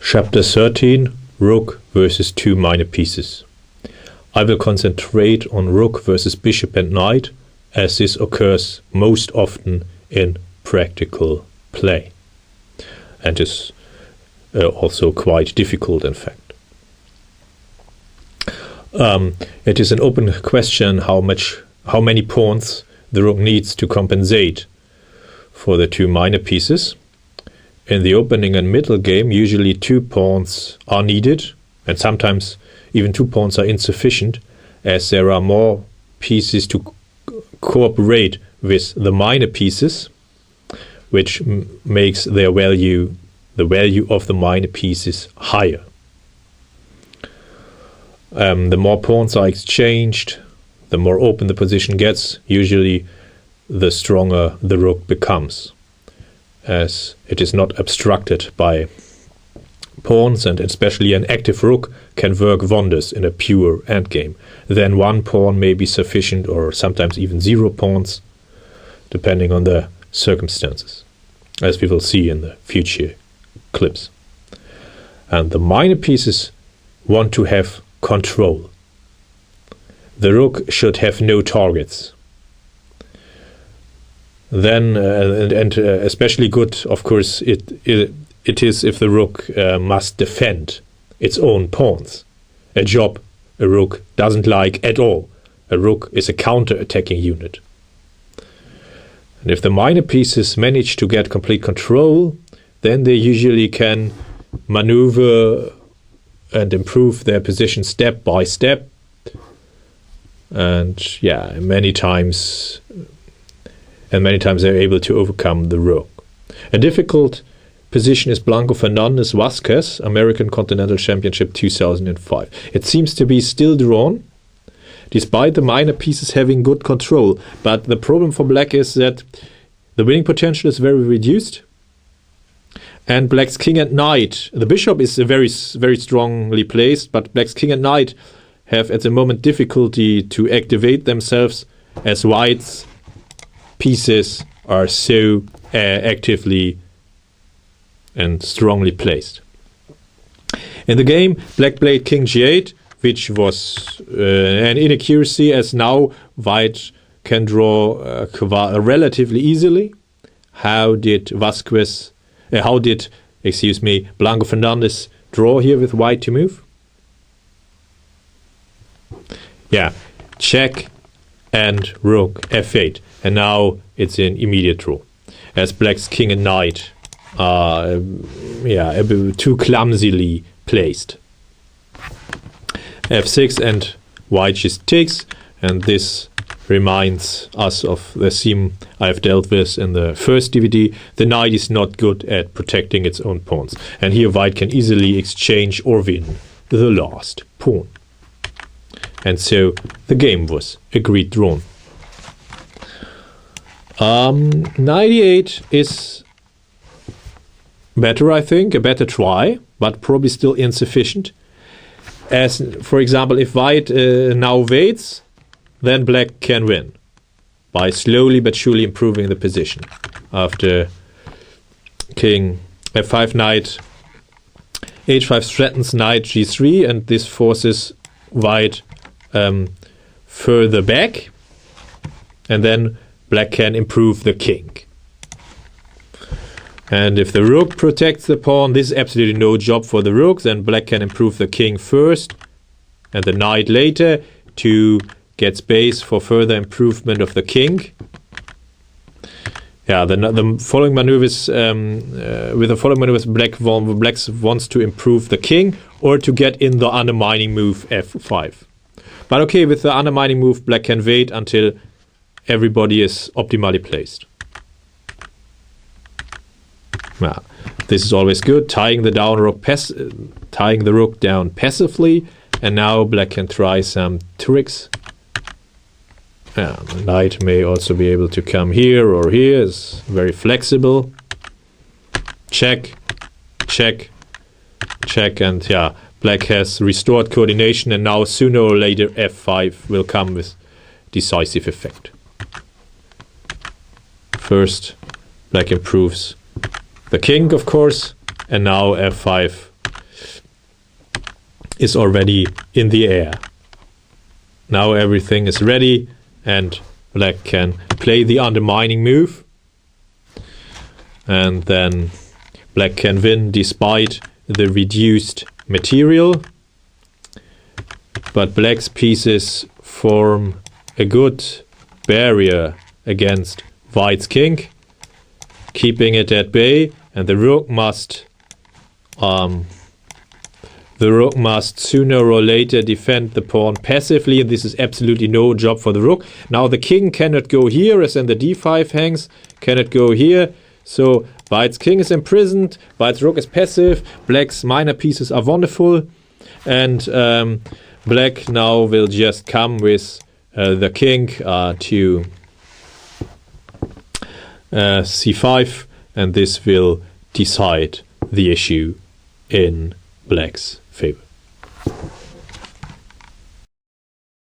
Chapter 13, Rook versus two minor pieces. I will concentrate on rook versus bishop and knight, as this occurs most often in practical play, and is also quite difficult, in fact. It is an open question how many pawns the rook needs to compensate for the two minor pieces. In the opening and middle game, usually 2 pawns are needed, and sometimes even 2 pawns are insufficient, as there are more pieces to cooperate with the minor pieces, which makes the value of the minor pieces higher. The more pawns are exchanged, the more open the position gets, usually the stronger the rook becomes, as it is not obstructed by pawns, and especially an active rook can work wonders in a pure endgame. Then 1 pawn may be sufficient, or sometimes even 0 pawns, depending on the circumstances, as we will see in the future clips. And the minor pieces want to have control. The rook should have no targets. Then, especially good, of course, it is if the rook must defend its own pawns. A job a rook doesn't like at all. A rook is a counter-attacking unit. And if the minor pieces manage to get complete control, then they usually can maneuver and improve their position step by step. And many times they're able to overcome the rook. A difficult position is Blanco Fernandez Vasquez, American Continental Championship 2005. It seems to be still drawn, despite the minor pieces having good control. But the problem for black is that the winning potential is very reduced. And black's king and knight, the bishop is very, very strongly placed, but black's king and knight have at the moment difficulty to activate themselves, as white's pieces are so actively and strongly placed. In the game, black played king g8, which was an inaccuracy, as now white can draw relatively easily. How did Blanco Fernandez draw here with white to move? Check and rook f8, and now it's an immediate draw, as black's king and knight are too clumsily placed. f6, and white just takes, and this reminds us of the theme I've dealt with in the first DVD. The knight is not good at protecting its own pawns, and here white can easily exchange or win the last pawn. And so the game was agreed drawn. Knight e8 is better, I think, a better try, but probably still insufficient. As, for example, if white now waits, then black can win by slowly but surely improving the position. After king f5, knight h5 threatens knight g3, and this forces white further back, and then black can improve the king. And if the rook protects the pawn, this is absolutely no job for the rook. Then black can improve the king first and the knight later to get space for further improvement of the king. The following maneuvers, black wants to improve the king or to get in the undermining move f5. But okay, with the undermining move, black can wait until everybody is optimally placed. This is always good, tying the rook down passively, and now black can try some tricks. The knight may also be able to come here or here, is very flexible. Check, check, check, and black has restored coordination, and now sooner or later f5 will come with decisive effect. First, black improves the king, of course, and now f5 is already in the air. Now everything is ready and black can play the undermining move. And then black can win despite the reduced material. But black's pieces form a good barrier against white's king, keeping it at bay, and the rook must sooner or later defend the pawn passively, and this is absolutely no job for the rook. Now the king cannot go here, as in the d5 hangs, cannot go here, so white's king is imprisoned, white's rook is passive, black's minor pieces are wonderful, and black now will just come with the king to c5, and this will decide the issue in black's favor.